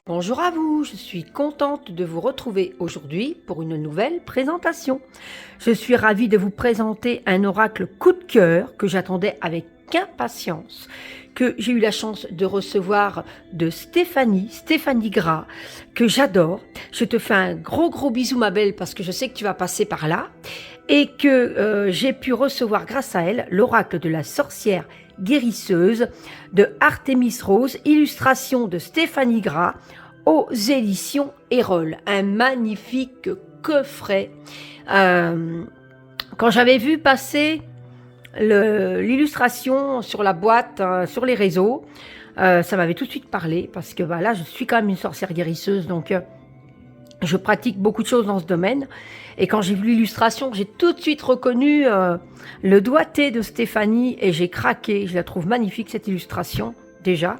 Bonjour à vous, je suis contente de vous retrouver aujourd'hui pour une nouvelle présentation. Je suis ravie de vous présenter un oracle coup de cœur que j'attendais avec impatience, que j'ai eu la chance de recevoir de Stéphanie Gras, que j'adore. Je te fais un gros bisou ma belle parce que je sais que tu vas passer par là et que j'ai pu recevoir grâce à elle l'oracle de la sorcière guérisseuse de Artemis Rose, illustration de Stéphanie Gras aux éditions Erol. Un magnifique coffret. Quand j'avais vu passer l'illustration sur la boîte, sur les réseaux, ça m'avait tout de suite parlé parce que là, je suis quand même une sorcière guérisseuse, donc je pratique beaucoup de choses dans ce domaine. Et quand j'ai vu l'illustration, j'ai tout de suite reconnu le doigté de Stéphanie et j'ai craqué. Je la trouve magnifique, cette illustration, déjà.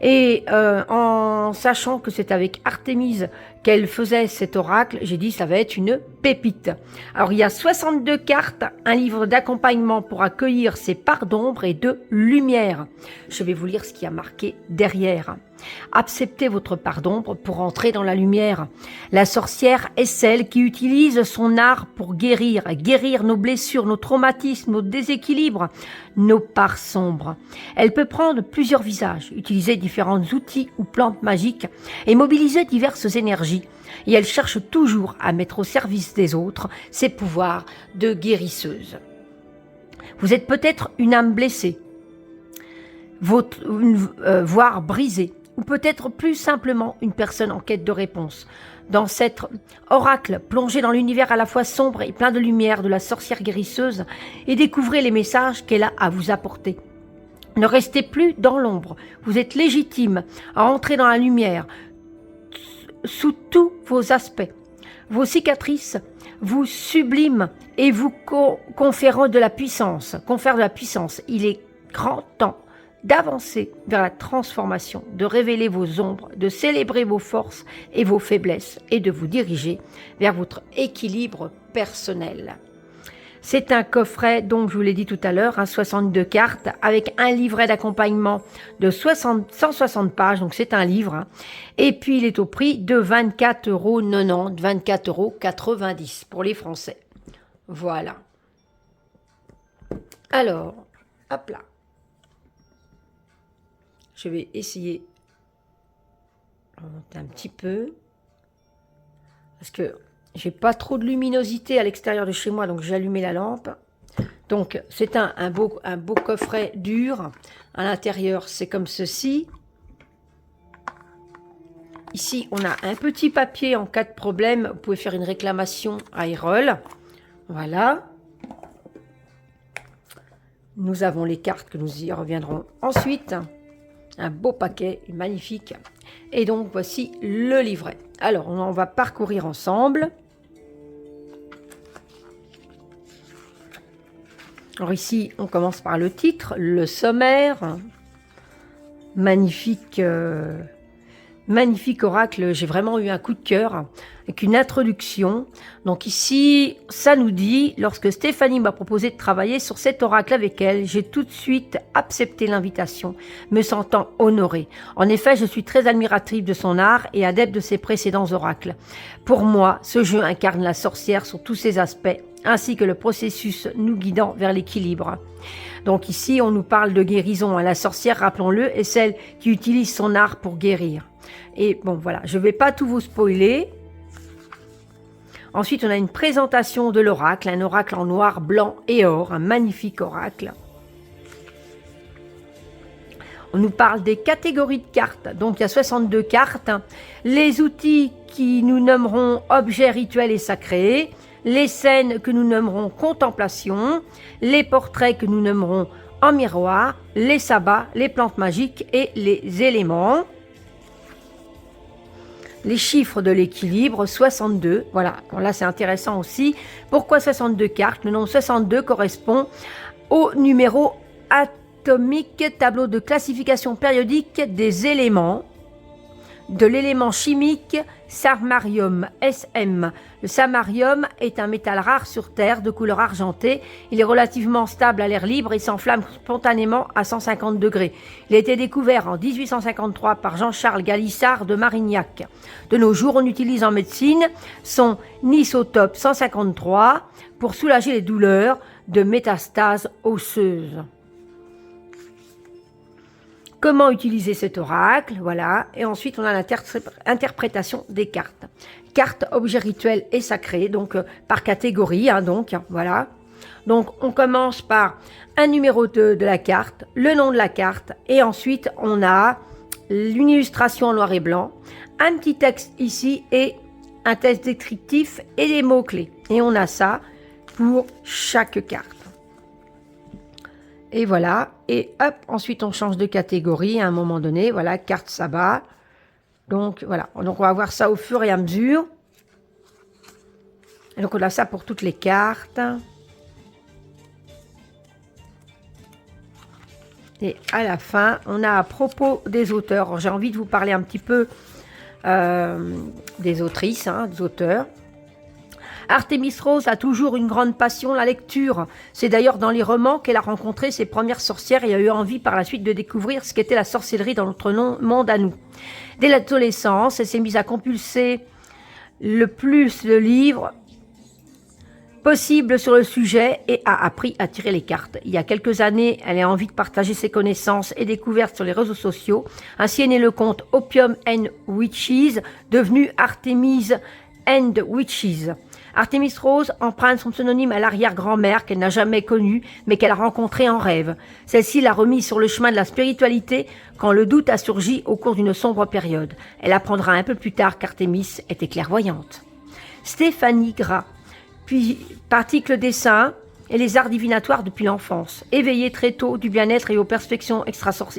Et en sachant que c'est avec Artemis qu'elle faisait cet oracle, j'ai dit ça va être une pépite. Alors il y a 62 cartes, un livre d'accompagnement pour accueillir ces parts d'ombre et de lumière. Je vais vous lire ce qui a marqué derrière. Acceptez votre part d'ombre pour entrer dans la lumière. La sorcière est celle qui utilise son art pour guérir nos blessures, nos traumatismes, nos déséquilibres, nos parts sombres. Elle peut prendre plusieurs visages, utiliser différents outils ou plantes magiques et mobiliser diverses énergies. Et elle cherche toujours à mettre au service des autres ses pouvoirs de guérisseuse. Vous êtes peut-être une âme blessée, voire brisée, ou peut-être plus simplement une personne en quête de réponse. Dans cet oracle, plongez dans l'univers à la fois sombre et plein de lumière de la sorcière guérisseuse et découvrez les messages qu'elle a à vous apporter. Ne restez plus dans l'ombre, vous êtes légitime à entrer dans la lumière sous tous vos aspects. Vos cicatrices vous subliment et vous confèrent de la puissance. Il est grand temps d'avancer vers la transformation, de révéler vos ombres, de célébrer vos forces et vos faiblesses et de vous diriger vers votre équilibre personnel. C'est un coffret, donc je vous l'ai dit tout à l'heure, 62 cartes avec un livret d'accompagnement de 160 pages, donc c'est un livre. Et puis il est au prix de 24,90 €, 24,90 € pour les Français. Voilà. Alors, hop là. Je vais essayer de remonter un petit peu. Parce que j'ai pas trop de luminosité à l'extérieur de chez moi, donc j'ai allumé la lampe. Donc c'est un beau coffret dur. À l'intérieur, c'est comme ceci. Ici, on a un petit papier en cas de problème. Vous pouvez faire une réclamation à Erol. Voilà. Nous avons les cartes que nous y reviendrons ensuite. Un beau paquet, magnifique. Et donc, voici le livret. Alors, on va parcourir ensemble. Alors ici, on commence par le titre, le sommaire. Magnifique, magnifique oracle. J'ai vraiment eu un coup de cœur avec une introduction. Donc ici, ça nous dit, lorsque Stéphanie m'a proposé de travailler sur cet oracle avec elle, j'ai tout de suite accepté l'invitation, me sentant honorée. En effet, je suis très admiratrice de son art et adepte de ses précédents oracles. Pour moi, ce jeu incarne la sorcière sur tous ses aspects, ainsi que le processus nous guidant vers l'équilibre. Donc ici, on nous parle de guérison. La sorcière, rappelons-le, est celle qui utilise son art pour guérir. Et bon, voilà, je ne vais pas tout vous spoiler. Ensuite, on a une présentation de l'oracle, un oracle en noir, blanc et or, un magnifique oracle. On nous parle des catégories de cartes, donc il y a 62 cartes. Les outils qui nous nommeront objets rituels et sacrés, les scènes que nous nommerons contemplation, les portraits que nous nommerons en miroir, les sabbats, les plantes magiques et les éléments. Les chiffres de l'équilibre, 62. Voilà, bon, là c'est intéressant aussi. Pourquoi 62 cartes? Le nombre 62 correspond au numéro atomique, tableau de classification périodique des éléments, de l'élément chimique Samarium SM. Le samarium est un métal rare sur Terre de couleur argentée. Il est relativement stable à l'air libre et s'enflamme spontanément à 150 degrés. Il a été découvert en 1853 par Jean-Charles Galissard de Marignac. De nos jours, on utilise en médecine son isotope 153 pour soulager les douleurs de métastases osseuses. Comment utiliser cet oracle, voilà. Et ensuite, on a l'interprétation des cartes. Cartes, objets rituels et sacrés, donc par catégorie, voilà. Donc, on commence par un numéro de la carte, le nom de la carte, et ensuite, on a une illustration en noir et blanc, un petit texte ici et un texte descriptif et des mots-clés. Et on a ça pour chaque carte. Et voilà, et hop, ensuite on change de catégorie à un moment donné, voilà, carte sabbat. Donc voilà, donc on va voir ça au fur et à mesure. Et donc on a ça pour toutes les cartes. Et à la fin, on a à propos des auteurs, j'ai envie de vous parler un petit peu des autrices, des auteurs. Artemis Rose a toujours une grande passion, la lecture. C'est d'ailleurs dans les romans qu'elle a rencontré ses premières sorcières et a eu envie par la suite de découvrir ce qu'était la sorcellerie dans notre monde à nous. Dès l'adolescence, elle s'est mise à compulser le plus de livres possible sur le sujet et a appris à tirer les cartes. Il y a quelques années, elle a envie de partager ses connaissances et découvertes sur les réseaux sociaux. Ainsi est né le compte Opium and Witches, devenu Artemis and Witches. Artemis Rose emprunte son pseudonyme à l'arrière-grand-mère qu'elle n'a jamais connue, mais qu'elle a rencontrée en rêve. Celle-ci l'a remise sur le chemin de la spiritualité quand le doute a surgi au cours d'une sombre période. Elle apprendra un peu plus tard qu'Artemis était clairvoyante. Stéphanie Gras, puis pratique le dessin et les arts divinatoires depuis l'enfance. Éveillée très tôt du bien-être et aux perspectives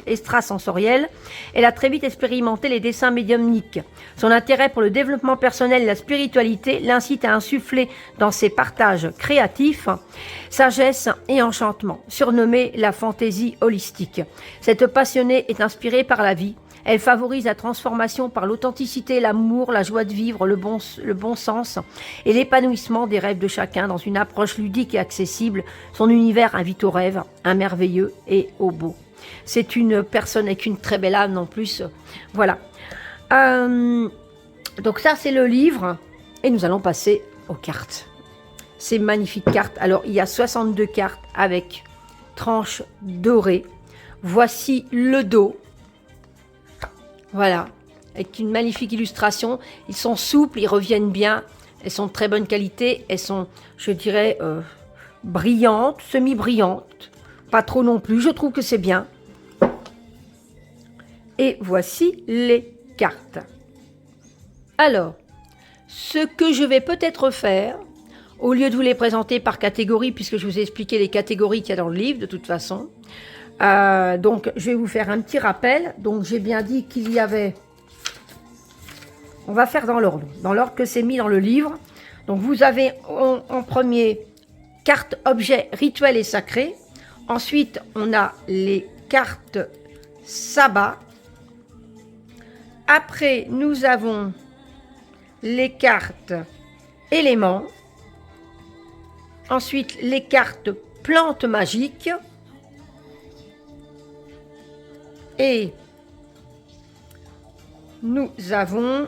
extrasensorielles, elle a très vite expérimenté les dessins médiumniques. Son intérêt pour le développement personnel et la spiritualité l'incite à insuffler dans ses partages créatifs sagesse et enchantement, surnommée la fantaisie holistique. Cette passionnée est inspirée par la vie. Elle favorise la transformation par l'authenticité, l'amour, la joie de vivre, le bon sens et l'épanouissement des rêves de chacun dans une approche ludique et accessible. Son univers invite au rêve, un merveilleux et au beau. C'est une personne avec une très belle âme en plus. Voilà. Donc ça, c'est le livre. Et nous allons passer aux cartes. Ces magnifiques cartes. Alors, il y a 62 cartes avec tranches dorées. Voici le dos. Voilà, avec une magnifique illustration. Ils sont souples, ils reviennent bien. Elles sont de très bonne qualité. Elles sont, je dirais, brillantes, semi-brillantes. Pas trop non plus, je trouve que c'est bien. Et voici les cartes. Alors, ce que je vais peut-être faire, au lieu de vous les présenter par catégorie, puisque je vous ai expliqué les catégories qu'il y a dans le livre, de toute façon, donc je vais vous faire un petit rappel. Donc j'ai bien dit qu'il y avait, on va faire dans l'ordre que c'est mis dans le livre. Donc vous avez en premier cartes, objets, rituels et sacrés. Ensuite on a les cartes sabbat. Après nous avons les cartes éléments. Ensuite les cartes plantes magiques. Et nous avons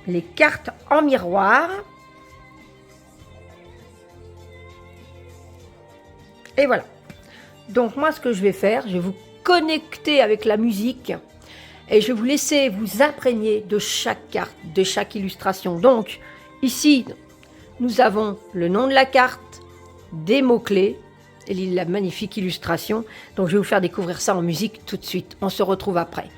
les cartes en miroir. Et voilà. Donc moi, ce que je vais faire, je vais vous connecter avec la musique et je vais vous laisser vous imprégner de chaque carte, de chaque illustration. Donc ici, nous avons le nom de la carte, des mots-clés, et la magnifique illustration. Donc je vais vous faire découvrir ça en musique tout de suite. On se retrouve après.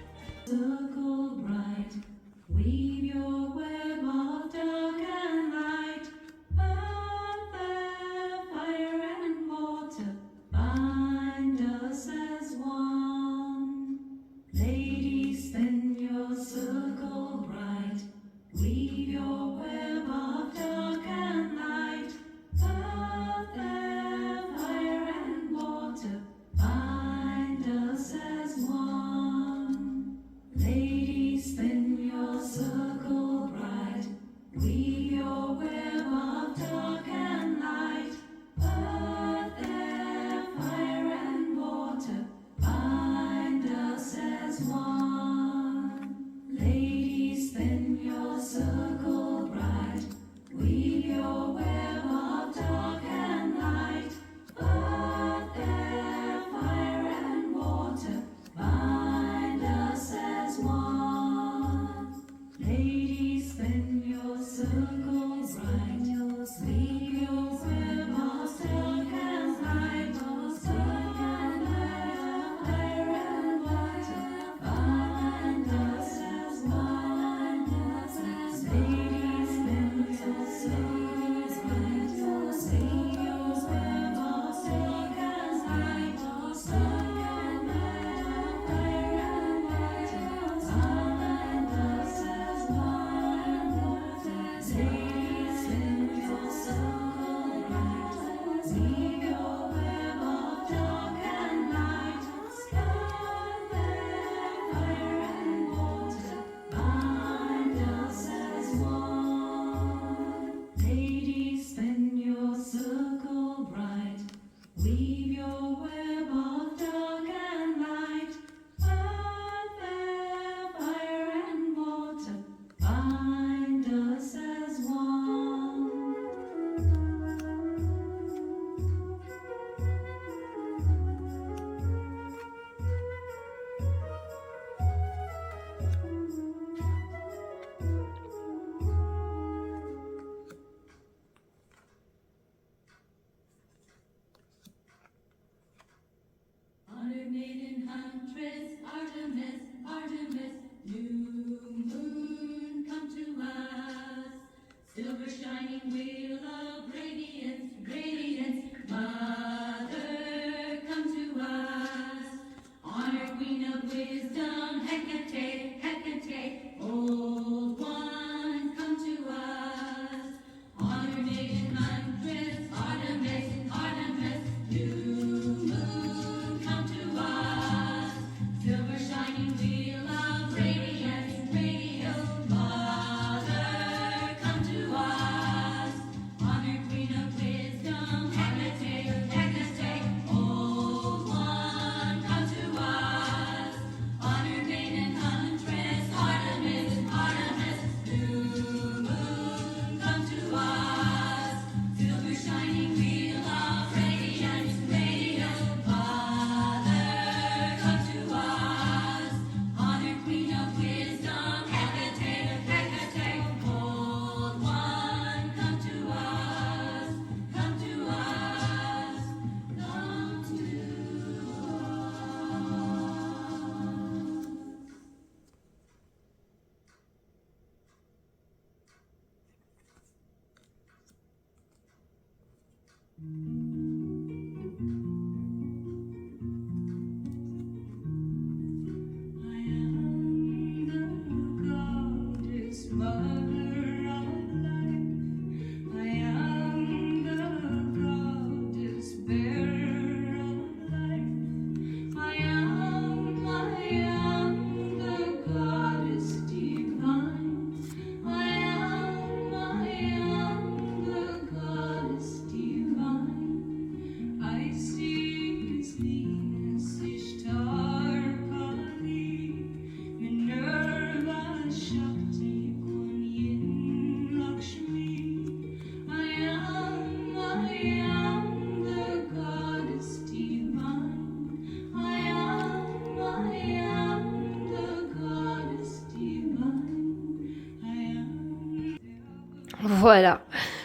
Voilà,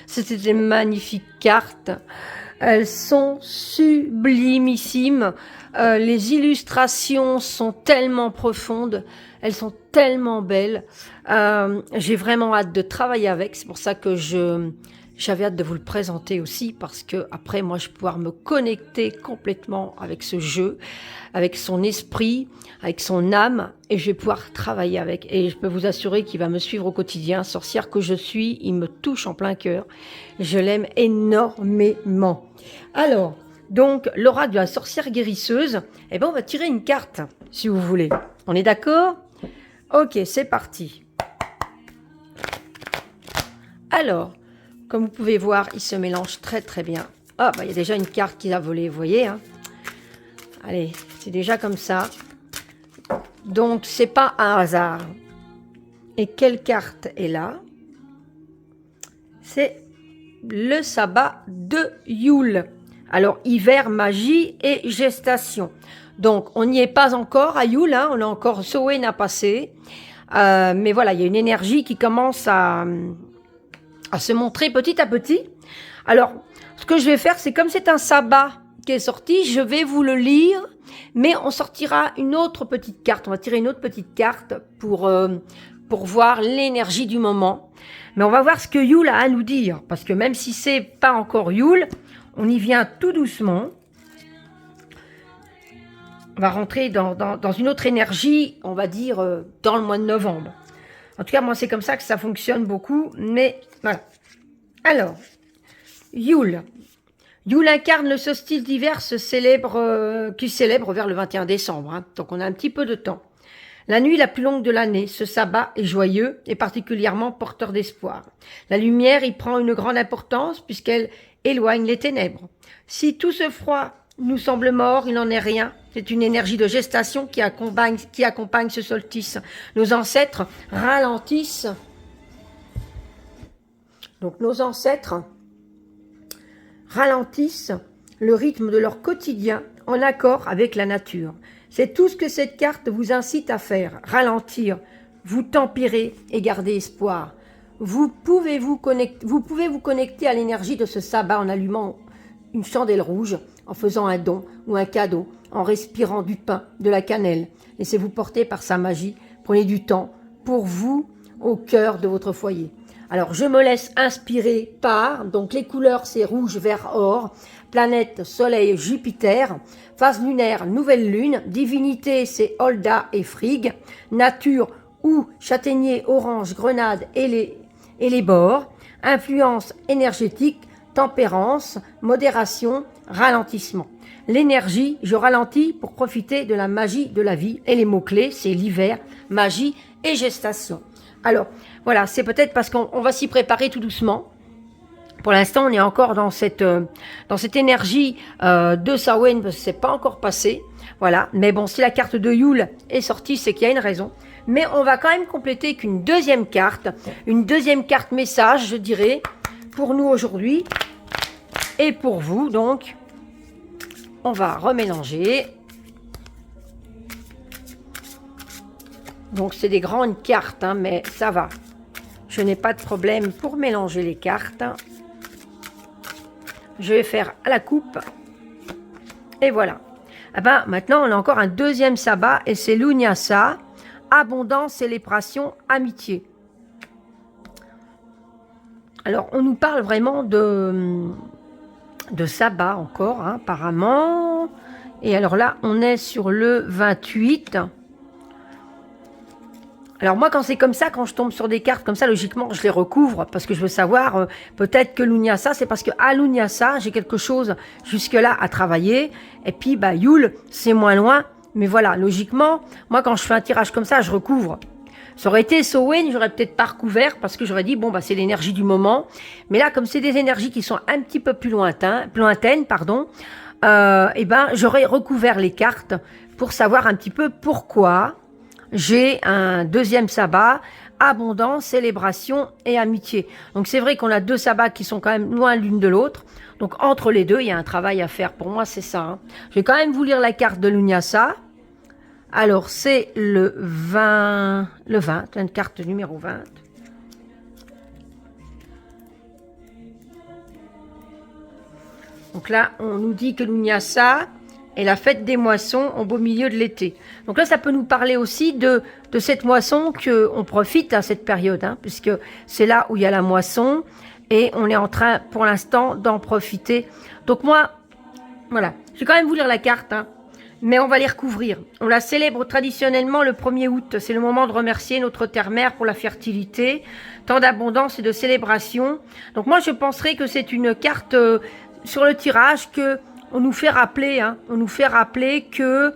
c'était des magnifiques cartes. Elles sont sublimissimes. Les illustrations sont tellement profondes. Elles sont tellement belles. J'ai vraiment hâte de travailler avec. C'est pour ça que j'avais hâte de vous le présenter aussi, parce que après, moi, je vais pouvoir me connecter complètement avec ce jeu, avec son esprit, avec son âme, et je vais pouvoir travailler avec. Et je peux vous assurer qu'il va me suivre au quotidien. Sorcière que je suis, il me touche en plein cœur. Je l'aime énormément. Alors, donc, l'aura de la sorcière guérisseuse, eh ben, on va tirer une carte, si vous voulez. On est d'accord? Ok, c'est parti. Alors, comme vous pouvez voir, il se mélange très très bien. Ah, bah, il y a déjà une carte qui a volé, vous voyez, hein. Allez, c'est déjà comme ça. Donc, c'est pas un hasard. Et quelle carte est là? C'est le sabbat de Yule. Alors, hiver, magie et gestation. Donc, on n'y est pas encore à Yule, hein, on a encore Samhain à passer. Mais voilà, il y a une énergie qui commence à se montrer petit à petit. Alors, ce que je vais faire, c'est comme c'est un sabbat qui est sorti, je vais vous le lire, mais on sortira une autre petite carte. On va tirer une autre petite carte pour voir l'énergie du moment. Mais on va voir ce que Yule a à nous dire, parce que même si c'est pas encore Yule, on y vient tout doucement. On va rentrer dans une autre énergie, on va dire, dans le mois de novembre. En tout cas, moi, c'est comme ça que ça fonctionne beaucoup, mais voilà. Alors, Yule. Yule incarne le solstice d'hiver qui célèbre vers le 21 décembre. Hein. Donc, on a un petit peu de temps. La nuit la plus longue de l'année, ce sabbat est joyeux et particulièrement porteur d'espoir. La lumière y prend une grande importance puisqu'elle éloigne les ténèbres. Si tout ce froid nous semble mort, il n'en est rien. C'est une énergie de gestation qui accompagne ce solstice. Nos ancêtres ralentissent. Donc nos ancêtres ralentissent le rythme de leur quotidien en accord avec la nature. C'est tout ce que cette carte vous incite à faire, ralentir, vous tempérer et garder espoir. Vous pouvez vous connecter à l'énergie de ce sabbat en allumant une chandelle rouge, en faisant un don ou un cadeau, en respirant du pain, de la cannelle. Laissez-vous porter par sa magie. Prenez du temps pour vous au cœur de votre foyer. Alors, je me laisse inspirer par, donc les couleurs, c'est rouge, vert, or, planète, soleil, Jupiter, phase lunaire, nouvelle lune, divinité, c'est Holda et Frigg, nature, ou châtaignier, orange, grenade et les bords, influence énergétique, tempérance, modération, ralentissement. l'énergie, je ralentis pour profiter de la magie de la vie. Et les mots-clés, c'est l'hiver, magie et gestation. Alors, voilà, c'est peut-être parce qu'on va s'y préparer tout doucement. Pour l'instant, on est encore dans cette énergie de Samhain, parce que c'est pas encore passé. Voilà, mais bon, si la carte de Yule est sortie, c'est qu'il y a une raison. Mais on va quand même compléter qu'une deuxième carte message, je dirais, pour nous aujourd'hui et pour vous. Donc, on va remélanger. Donc, c'est des grandes cartes, hein, mais ça va. Je n'ai pas de problème pour mélanger les cartes. Je vais faire à la coupe. Et voilà. Ah ben, maintenant, on a encore un deuxième sabbat et c'est l'Unyasa. Abondance, célébration, amitié. Alors, on nous parle vraiment de sabbat encore, hein, apparemment. Et alors là, on est sur le 28. Alors moi, quand c'est comme ça, quand je tombe sur des cartes comme ça, logiquement, je les recouvre parce que je veux savoir, peut-être que l'Unyasa, c'est parce qu'à l'Unyasa, j'ai quelque chose jusque-là à travailler. Et puis, bah, Yule, c'est moins loin. Mais voilà, logiquement, moi, quand je fais un tirage comme ça, je recouvre. Ça aurait été Samhain, j'aurais peut-être pas recouvert parce que j'aurais dit, bon, bah, c'est l'énergie du moment. Mais là, comme c'est des énergies qui sont un petit peu plus lointaines, et ben, j'aurais recouvert les cartes pour savoir un petit peu pourquoi j'ai un deuxième sabbat, abondance, célébration et amitié. Donc c'est vrai qu'on a deux sabbats qui sont quand même loin l'une de l'autre. Donc entre les deux, il y a un travail à faire. Pour moi, c'est ça. Hein. Je vais quand même vous lire la carte de l'Unyasa. Alors c'est le 20, une carte numéro 20. Donc là, on nous dit que l'Unyasa et la fête des moissons au beau milieu de l'été. Donc là, ça peut nous parler aussi de cette moisson qu'on profite à cette période, hein, puisque c'est là où il y a la moisson et on est en train, pour l'instant, d'en profiter. Donc moi, voilà, je vais quand même vous lire la carte, hein, mais on va les recouvrir. On la célèbre traditionnellement le 1er août. C'est le moment de remercier notre terre-mère pour la fertilité, tant d'abondance et de célébration. Donc moi, je penserais que c'est une carte sur le tirage que on nous fait rappeler, hein, que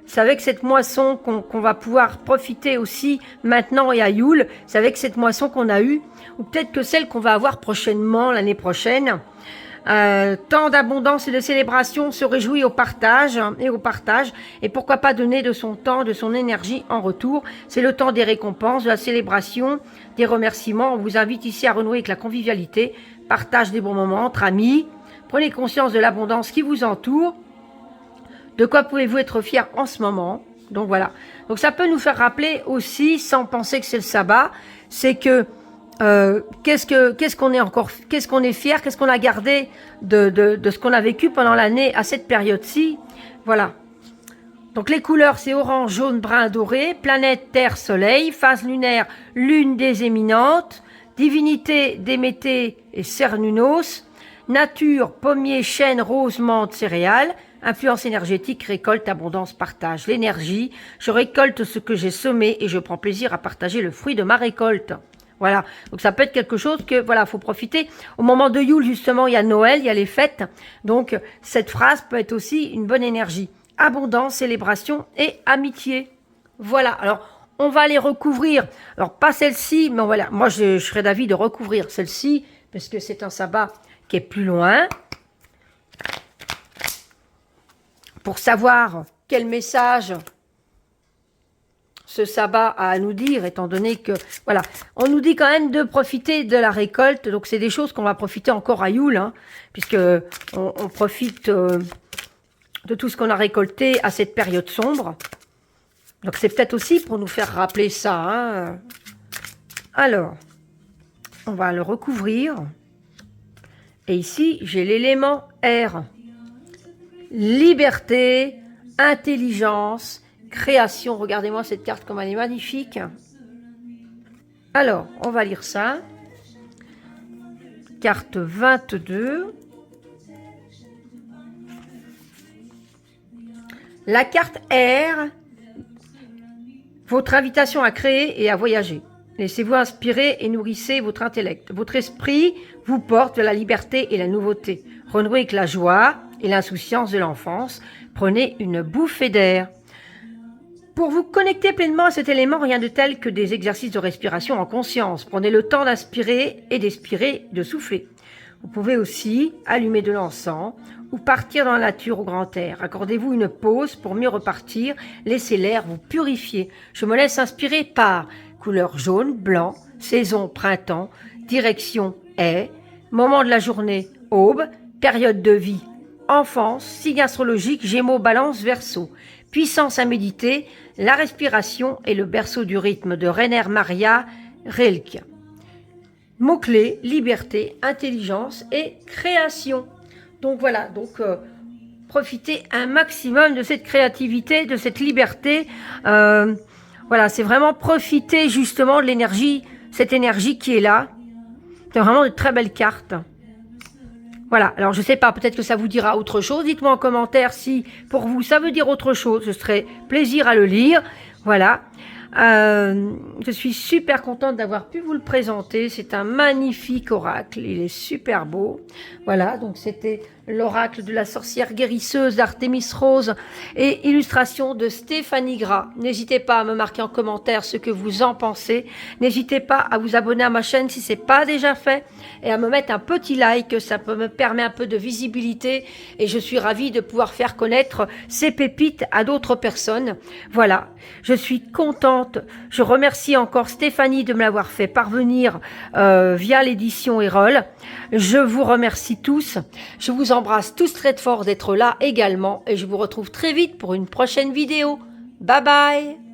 c'est avec cette moisson qu'on va pouvoir profiter aussi maintenant et à Yule. C'est avec cette moisson qu'on a eue, ou peut-être que celle qu'on va avoir prochainement, l'année prochaine. Tant d'abondance et de célébration, se réjouit au partage, et pourquoi pas donner de son temps, de son énergie en retour. C'est le temps des récompenses, de la célébration, des remerciements. On vous invite ici à renouer avec la convivialité, partage des bons moments entre amis. Prenez conscience de l'abondance qui vous entoure. De quoi pouvez-vous être fier en ce moment? Donc voilà. Donc ça peut nous faire rappeler aussi, sans penser que c'est le sabbat, c'est que qu'est-ce qu'on est fier, qu'est-ce qu'on a gardé de ce qu'on a vécu pendant l'année à cette période-ci. Voilà. Donc les couleurs, c'est orange, jaune, brun, doré, planète, terre, soleil, phase lunaire, lune des éminentes, divinité, Déméter et Cernunnos, nature, pommier, chêne, rose, menthe, céréales, influence énergétique, récolte, abondance, partage. L'énergie, je récolte ce que j'ai semé et je prends plaisir à partager le fruit de ma récolte. Voilà, donc ça peut être quelque chose que, voilà, faut profiter. Au moment de Yule, justement, il y a Noël, il y a les fêtes. Donc, cette phrase peut être aussi une bonne énergie. Abondance, célébration et amitié. Voilà, alors, on va les recouvrir. Alors, pas celle-ci, mais voilà, moi, je serais d'avis de recouvrir celle-ci, parce que c'est un sabbat qui est plus loin. Pour savoir quel message ce sabbat a à nous dire, étant donné que, voilà, on nous dit quand même de profiter de la récolte, donc c'est des choses qu'on va profiter encore à Yule, hein, puisque on profite de tout ce qu'on a récolté à cette période sombre. Donc c'est peut-être aussi pour nous faire rappeler ça. Hein. Alors, on va le recouvrir. Et ici, j'ai l'élément R. Liberté, intelligence, création. Regardez-moi cette carte comme elle est magnifique. Alors, on va lire ça. Carte 22. La carte R, votre invitation à créer et à voyager. Laissez-vous inspirer et nourrissez votre intellect. Votre esprit vous porte vers la liberté et la nouveauté. Renouez avec la joie et l'insouciance de l'enfance. Prenez une bouffée d'air. Pour vous connecter pleinement à cet élément, rien de tel que des exercices de respiration en conscience. Prenez le temps d'inspirer et d'expirer, de souffler. Vous pouvez aussi allumer de l'encens ou partir dans la nature au grand air. Accordez-vous une pause pour mieux repartir. Laissez l'air vous purifier. Je me laisse inspirer par couleur jaune, blanc, saison printemps, direction est, moment de la journée aube, période de vie enfance, signe astrologique Gémeaux, Balance, Verseau. Puissance à méditer, la respiration et le berceau du rythme de Rainer Maria Rilke. Mots-clés, liberté, intelligence et création. Donc voilà, profitez un maximum de cette créativité, de cette liberté. Voilà, c'est vraiment profiter justement de l'énergie, cette énergie qui est là. C'est vraiment de très belles cartes. Voilà, alors je sais pas, peut-être que ça vous dira autre chose. Dites-moi en commentaire si pour vous ça veut dire autre chose. Ce serait plaisir à le lire. Voilà. Je suis super contente d'avoir pu vous le présenter. C'est un magnifique oracle. Il est super beau. Voilà, donc c'était l'oracle de la sorcière guérisseuse d'Artémis Rose et illustration de Stéphanie Gras. N'hésitez pas à me marquer en commentaire ce que vous en pensez. N'hésitez pas à vous abonner à ma chaîne si ce n'est pas déjà fait et à me mettre un petit like. Ça me permet un peu de visibilité et je suis ravie de pouvoir faire connaître ces pépites à d'autres personnes. Voilà, je suis contente. Je remercie encore Stéphanie de me l'avoir fait parvenir via l'édition Erol. Je vous remercie tous. Je vous embrasse tous très fort d'être là également et je vous retrouve très vite pour une prochaine vidéo. Bye bye!